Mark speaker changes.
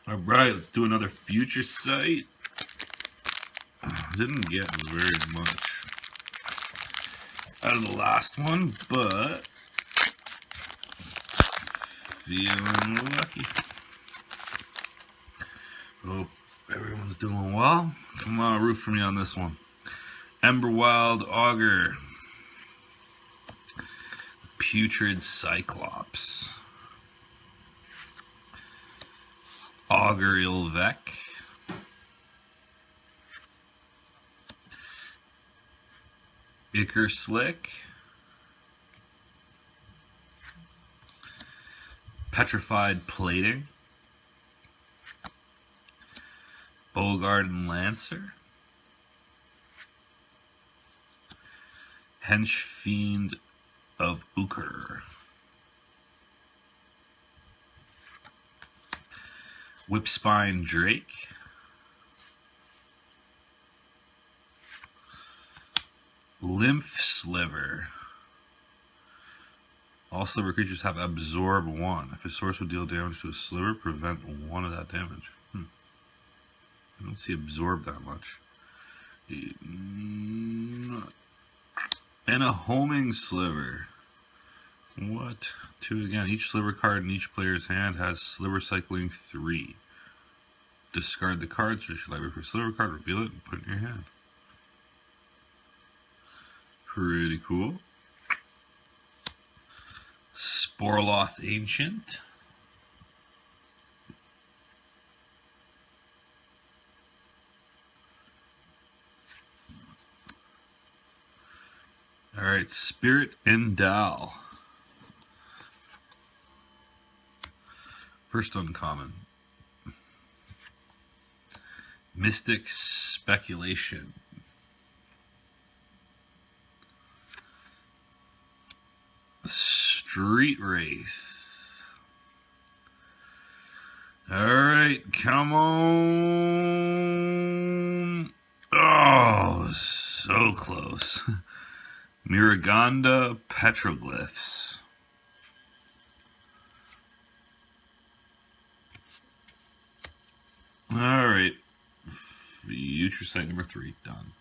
Speaker 1: All right, let's do another future sight. Didn't get very much out of the last one, but feeling lucky. Hope everyone's doing well. Come on, root for me on this one. Emberwild Augur. Putrid Cyclops. Augur Ilvec. Iker Slick. Petrified Plating. Bogarden Lancer. Hench Fiend of Uker. Whipspine Drake. Lymph Sliver. All sliver creatures have absorb 1. If a source would deal damage to a sliver, prevent 1 of that damage. I don't see absorb that much. And a homing sliver. What? 2 again. Each sliver card in each player's hand has sliver cycling 3. Discard the card, search your library for a sliver card, reveal it, and put it in your hand. Pretty cool. Sporloth Ancient. Alright, Spirit Endow. First uncommon. Mystic Speculation. Street Wraith. Alright, come on. Oh, so close. Miragonda Petroglyphs. Alright. Future sight number 3, done.